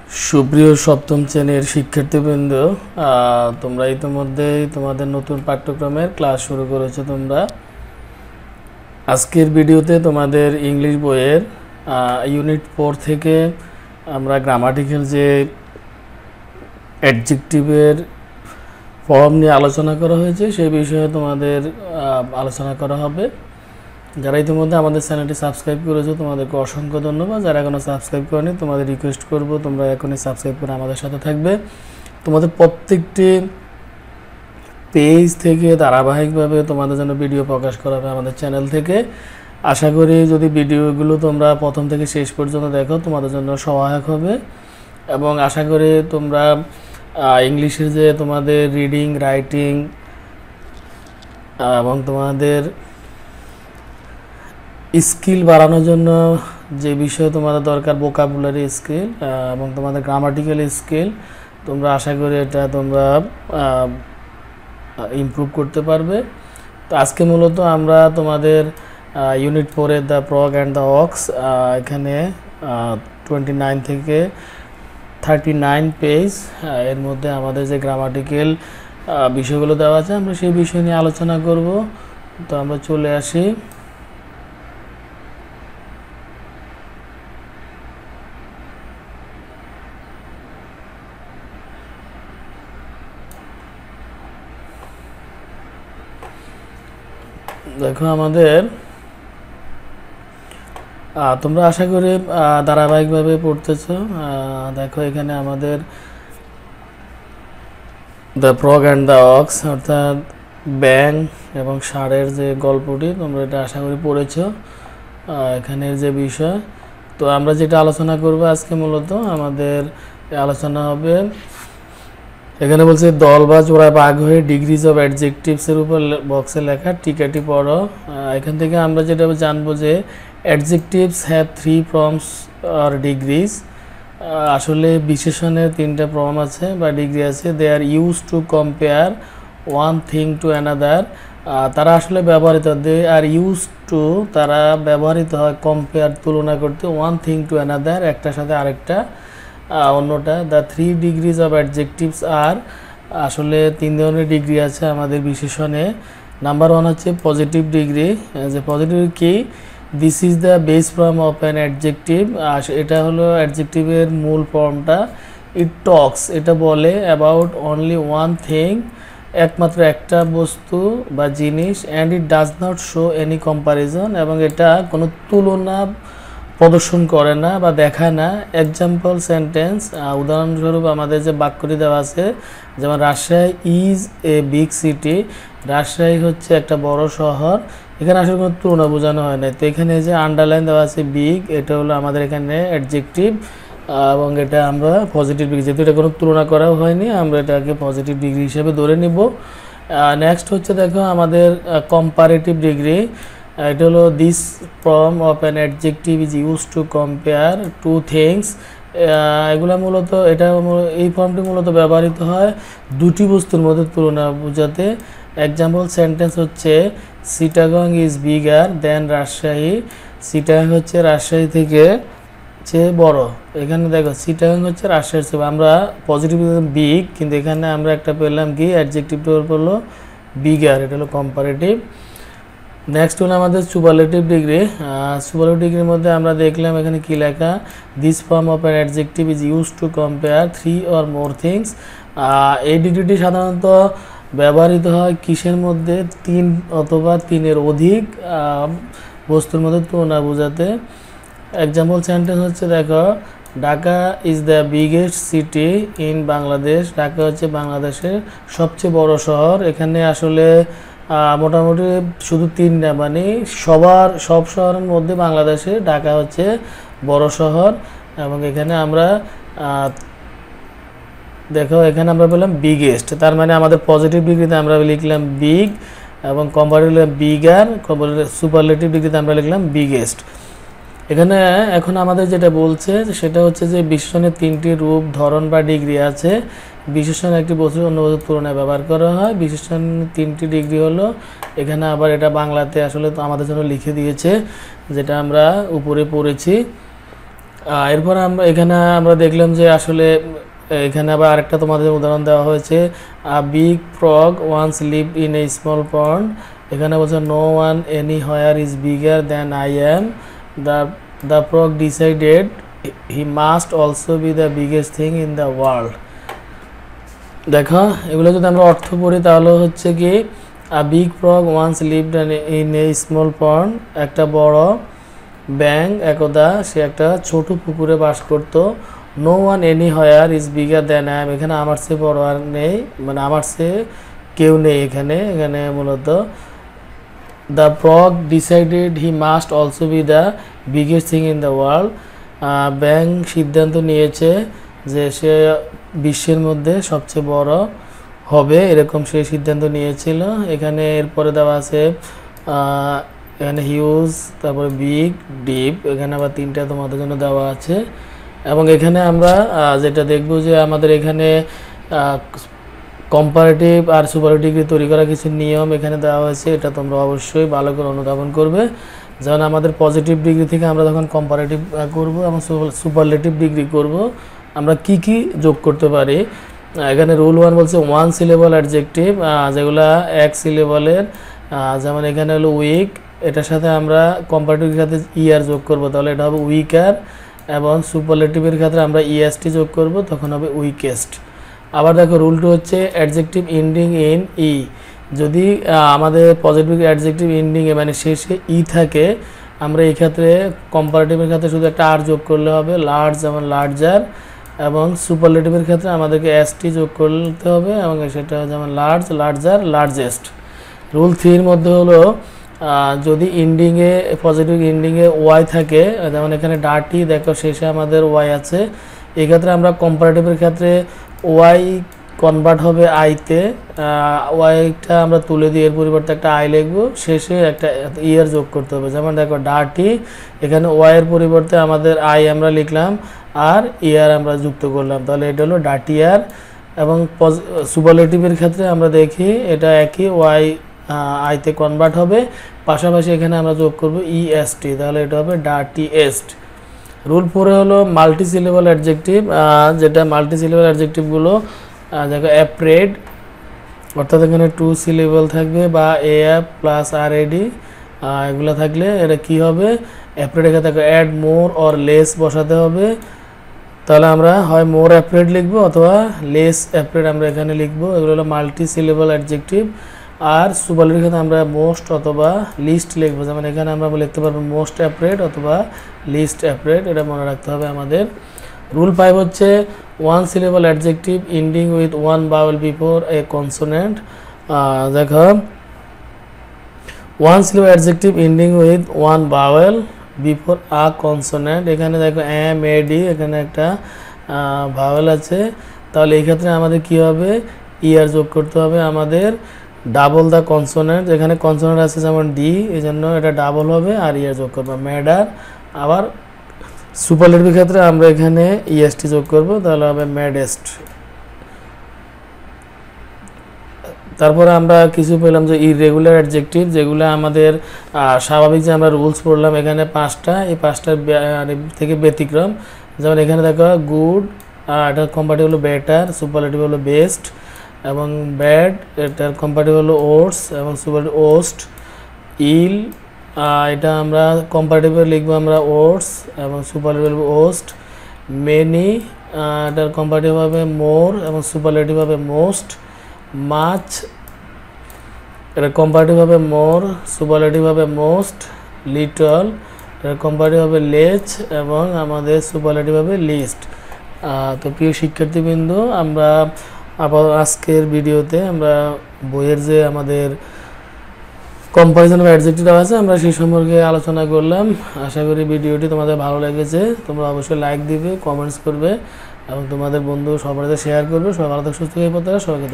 সুপ্রিয় সপ্তম শ্রেণীর শিক্ষার্থীবৃন্দ, তোমরা ইতিমধ্যেই তোমাদের নতুন পাঠ্যক্রমের ক্লাস শুরু করেছো। তোমরা আজকের ভিডিওতে তোমাদের ইংলিশ বইয়ের ইউনিট 4 থেকে আমরা গ্রামাটিক্যাল যে অ্যাডজেক্টিভের ফর্ম নিয়ে আলোচনা করা হয়েছে সেই বিষয়ে তোমাদের আলোচনা করা হবে। যারা ইতিমধ্যে আমাদের চ্যানেলটি সাবস্ক্রাইব করেছো তোমাদেরকে অসংখ্য ধন্যবাদ। যারা এখনও সাবস্ক্রাইব করেনি তোমাদের রিকোয়েস্ট করব তোমরা এখনই সাবস্ক্রাইব করে আমাদের সাথে থাকবে। তোমাদের প্রত্যেকটি পেজ থেকে ধারাবাহিকভাবে তোমাদের জন্য ভিডিও প্রকাশ করা হবে আমাদের চ্যানেল থেকে। আশা করি যদি ভিডিওগুলো তোমরা প্রথম থেকে শেষ পর্যন্ত দেখো তোমাদের জন্য সহায়ক হবে, এবং আশা করি তোমরা ইংলিশের যে তোমাদের রিডিং, রাইটিং এবং তোমাদের স্কিল বাড়ানোর জন্য যে বিষয়ে তোমাদের দরকার, ভোকাবুলারি স্কিল এবং তোমাদের গ্রামাটিক্যাল স্কিল, তোমরা আশা করি এটা তোমরা ইমপ্রুভ করতে পারবে। তো আজকে মূলত আমরা তোমাদের ইউনিট 4-এর the frog and the ox, এখানে 29 থেকে 39 পেজ, এর মধ্যে আমাদের যে গ্রামাটিক্যাল বিষয়গুলো দেওয়া আছে আমরা সেই বিষয় নিয়ে আলোচনা করব। তো আমরা চলে আসি। দেখো আমাদের তোমরা আশা করি ধারাবাহিকভাবে পড়তেছো। দেখো এখানে আমাদের the frog and the ox অর্থাৎ ব্যাং এবং ষাঁড়ের যে গল্পটি তোমরা এটা আশা করি পড়েছো। এখানের যে বিষয়, তো আমরা যেটা আলোচনা করব আজকে মূলত আমাদের আলোচনা হবে, এখানে বলছে দল বা জোড়া ভাগ হয়ে ডিগ্রিজ অফ অ্যাডজেক্টিভসের উপর বক্সে লেখা টিকাটি পড়ো। এখান থেকে আমরা যেটা জানবো যে অ্যাডজেক্টিভস হ্যাভ 3 ফর্মস আর ডিগ্রিজ। আসলে বিশেষণের 3টা ফর্ম আছে বা ডিগ্রি আছে। They are use to compare one thing to another. তারা আসলে ব্যবহৃত, দে আর ইউজ টু তারা ব্যবহৃত হয় কম্পেয়ার তুলনা করতে, ওয়ান থিং টু অ্যানাদার একটার সাথে আরেকটা অন্যটা। দ্য 3 ডিগ্রিজ অফ অ্যাডজেক্টিভস আর, আসলে 3 ধরনের ডিগ্রি আছে আমাদের বিশেষণে। নাম্বার 1 হচ্ছে পজিটিভ ডিগ্রি। যে পজিটিভ কি, this is the base form of an adjective. এটা হলো অ্যাডজেক্টিভের মূল ফর্মটা। ইট টক্স, এটা বলে অ্যাবাউট অনলি ওয়ান থিং, একমাত্র একটা বস্তু বা জিনিস। And it does not show any comparison, এবং এটা কোনো তুলনা প্রদর্শন করে না বা দেখায় না। এক্সাম্পল সেন্টেন্স, উদাহরণস্বরূপ আমাদের যে বাক্যটি দেওয়া আছে, যেমন Rajshahi is a big city. Rajshahi হচ্ছে একটা বড় শহর। এখানে আসলে কোনো তুলনা বোঝানো হয় না। তো এখানে যে আন্ডারলাইন দেওয়া আছে বিগ, এটা হলো আমাদের এখানে অ্যাডজেক্টিভ, এবং এটা আমরা পজিটিভ ডিগ্রি, যেহেতু এটা কোনো তুলনা করাও হয়নি আমরা এটাকে পজিটিভ ডিগ্রি হিসেবে ধরে নিব। নেক্সট হচ্ছে দেখো আমাদের কম্পারেটিভ ডিগ্রি। এটা হলো this form of an adjective is use to compare to things. এগুলো মূলত এই ফর্মটি মূলত ব্যবহৃত হয় দুটি বস্তুর মধ্যে তুলনা বোঝাতে। এক্সাম্পল সেন্টেন্স হচ্ছে চিটাগং ইজ বিগার দেন রাজশাহী। চিটাগং হচ্ছে রাজশাহী থেকে চেয়ে বড়। এখানে দেখো চিটাগং হচ্ছে রাজশাহীর চেয়ে, আমরা পজিটিভ বিগ, কিন্তু এখানে আমরা একটা পেলাম কি অ্যাডজেক্টিভটা হলো বিগার, এটা হলো কম্পারেটিভ। নেক্সট হলো আমাদের সুপারলেটিভ ডিগ্রি। সুপারলেটিভ ডিগ্রির মধ্যে আমরা দেখলাম এখানে কি লেখা, this form of an adjective is use to compare 3 or more things. এই ডিগ্রিটি সাধারণত ব্যবহৃত হয় কিসের মধ্যে, 3 অথবা 3-এর অধিক বস্তুর মধ্যে তুলনা বোঝাতে। এক্সাম্পল সেন্টেন্স হচ্ছে দেখো, Dhaka is the biggest city in Bangladesh. Dhaka হচ্ছে বাংলাদেশের সবচেয়ে বড় শহর। এখানে আসলে মোটামুটি শুধু 3 না, মানে সব শহরের মধ্যে বাংলাদেশে ঢাকা হচ্ছে বড় শহর। এবং এখানে আমরা দেখো এখানে আমরা বললাম বিগেস্ট, তার মানে আমাদের পজিটিভ ডিগ্রিতে আমরা লিখলাম বিগ, এবং কম্পারেটিভ বিগার, সুপারলেটিভ ডিগ্রিতে আমরা লিখলাম বিগেস্ট। এখানে এখন আমাদের যেটা বলছে সেটা হচ্ছে যে বিশেষণের 3টি রূপ, ধরন বা ডিগ্রি আছে। বিশেষণ একটি বস্তুর অন্য বস্তুর তুলনায় ব্যবহার করা হয়। বিশেষণ 3টি ডিগ্রি হলো, এখানে আবার এটা বাংলাতে আসলে তো আমাদের জন্য লিখে দিয়েছে, যেটা আমরা উপরে পড়েছি। এরপর আমরা এখানে আমরা দেখলাম যে আসলে এখানে আবার আরেকটা তোমাদের উদাহরণ দেওয়া হয়েছে, a big frog once lived in a small pond. এখানে বলছে no one anywhere is bigger than I am, the frog decided he must also be the biggest thing in the world. দেখো এগুলো যদি আমরা অর্থ পড়ি তাহলে হচ্ছে কি, a big frog once lived in a small pond, একটা বড় ব্যাঙ একদা সে একটা ছোট পুকুরে বাস করত। No one anywhere is bigger than I am, এখানে আমার চেয়ে বড় আর নেই, মানে আমার চেয়ে কেউ নেই এখানে। এখানে মূলত the frog decided he must also be the biggest thing in the world, ব্যাঙ সিদ্ধান্ত নিয়েছে যে সে বিশ্বের মধ্যে সবচেয়ে বড় হবে, এরকম সে সিদ্ধান্ত নিয়েছিল। এখানে এরপরে দেওয়া আছে এখানে হিউজ, তারপরে বিগ, ডিপ, এখানে আবার তিনটা তোমাদের জন্য দেওয়া আছে। এবং এখানে আমরা যেটা দেখব যে আমাদের এখানে কম্পারেটিভ আর সুপারলেটিভ তৈরি করা কিছু নিয়ম এখানে দেওয়া হয়েছে, এটা তোমরা অবশ্যই ভালো করে অনুধাবন করবে। যেমন আমাদের পজিটিভ ডিগ্রি থেকে আমরা যখন কম্পারেটিভ করব এবং সুপারলেটিভ ডিগ্রি করব, আমরা কি কি যোগ করতে পারি। এখানে রুল 1 বলছে ওয়ান সিলেবল অ্যাডজেক্টিভ, যেগুলা এক সিলেবলের, যেমন এখানে হলো উইক, এটার সাথে আমরা কম্পারেটিভের সাথে ইয়ার যোগ করব, তাহলে এটা হবে উইকার। এবং সুপারলেটিভের ক্ষেত্রে আমরা ইএসটি যোগ করব, তখন হবে উইকেস্ট। আবার দেখো রুল 2 হচ্ছে অ্যাডজেক্টিভ এন্ডিং ইন ই, যদি আমাদের পজিটিভ অ্যাডজেক্টিভ এন্ডিংয়ে মানে শেষে ই থাকে, আমরা এই ক্ষেত্রে কম্পারেটিভের ক্ষেত্রে শুধু একটা আর যোগ করলে হবে, লার্জ যেমন লার্জার। এবং সুপারলেটিভের ক্ষেত্রে আমাদেরকে এসটি যোগ করতে হবে, এবং সেটা যেমন লার্জ, লার্জার, লার্জেস্ট। রুল 3 মধ্যে হলো যদি ইন্ডিংয়ে পজিটিভ ইন্ডিংয়ে ওয়াই থাকে, যেমন এখানে ডার্টি, দেখো শেষে আমাদের ওয়াই আছে, এক্ষেত্রে আমরা কম্পারেটিভের ক্ষেত্রে ওয়াই কনভার্ট হবে আইতে, ওয়াইটা আমরা তুলে দিয়ে এর পরিবর্তে একটা আই লিখবো, শেষে একটা ইয়ার যোগ করতে হবে। যেমন দেখো ডার্টি, এখানে ওয়াইয়ের পরিবর্তে আমাদের আই আমরা লিখলাম আর ইয়ার আমরা যুক্ত করলাম, তাহলে এটা হলো ডার্টিয়ার। এবং সুপারলেটিভের ক্ষেত্রে আমরা দেখি এটা একই, ওয়াই আইতে কনভার্ট হবে, পাশাপাশি এখানে আমরা যোগ করব ইএসটি, তাহলে এটা হবে ডার্টিয়েস্ট। রুল 4 হলো মাল্টি সিলেবল অ্যাডজেক্টিভ, যেটা মাল্টি সিলেবল অ্যাডজেক্টিভগুলো দেখো অ্যাপ্রেড, অর্থাৎ এখানে 2 সিলেবল থাকবে, বা এএফ প্লাস আর এডি, এগুলো থাকলে এটা কি হবে, অ্যাপ্রেড এখানে দেখো অ্যাড মোর অর লেস বসাতে হবে, তাহলে আমরা হয় মোর অ্যাপ্রেড লিখবো অথবা লেস অ্যাপ্রেড আমরা এখানে লিখবো। এগুলো হলো মাল্টি সিলেবল অ্যাডজেক্টিভ। আর সুপারলেটিভ ক্ষেত্রে আমরা মোস্ট অথবা লিস্ট লিখবো, যেমন এখানে আমরা লিখতে পারবো মোস্ট অ্যাপ্রেড অথবা লিস্ট অ্যাপ্রেড, এটা মনে রাখতে হবে আমাদের। রুল 5 হচ্ছে one syllable adjective ending with one vowel before a consonant. দেখো one syllable adjective ending with one vowel before a consonant, এখানে দেখো এম এ ডি, এখানে একটা ভাওয়েল আছে, তাহলে এই ক্ষেত্রে আমাদের কি হবে, ইয়ার যোগ করতে হবে আমাদের, ডাবল দ্য কনসোনেন্ট, এখানে কনসোনেন্ট আছে যেমন ডি, এই জন্য এটা ডাবল হবে আর ইয়ার যোগ করবো ম্যাডার। আবার সুপারলেটিভের ক্ষেত্রে আমরা এখানে ইএসটি যোগ করব, তাহলে হবে ম্যাডেস্ট। তারপরে আমরা কিছু পেলাম যে ইররেগুলার অ্যাডজেক্টিভ, যেগুলো আমাদের স্বাভাবিক যে আমরা রুলস পড়লাম এখানে 5টা, এই 5টার থেকে ব্যতিক্রম। যেমন এখানে দেখো গুড, এটা কম্পারেটিভ হলো বেটার, সুপারলেটিভ হলো বেস্ট। এবং ব্যাড, এটার কম্পারেটিভ হলো ওটস এবং সুপারলেটিভ ওস্ট। ইল, এটা আমরা কম্পারেটিভে লিখবো আমরা ওটস এবং সুপারলেটিভ ওস্ট। মেনি, এটার কম্পারেটিভ হবে মোর এবং সুপারলেটিভ হবে মোস্ট। মাচ, এটা কম্পারেটিভ হবে মোর, সুপারলেটিভ হবে মোস্ট। লিটল, এটার কম্পারেটিভ হবে লেস এবং আমাদের সুপারলেটিভ হবে লিস্ট। তো প্রিয় শিক্ষার্থীবৃন্দ, আমরা আবার আজকের ভিডিওতে আমরা বইয়ের যে আমাদের কম্পারিজন অফ অ্যাডজেক্টিভ আছে আমরা সেই সম্পর্কে আলোচনা করলাম। আশা করি ভিডিওটি তোমাদের ভালো লেগেছে। তোমরা অবশ্যই লাইক দিবে, কমেন্টস করবে এবং তোমাদের বন্ধু সবার সাথে শেয়ার করবে। সবাই ভালো থাকো, সুস্থ হয়ে পড়তে, সবাইকে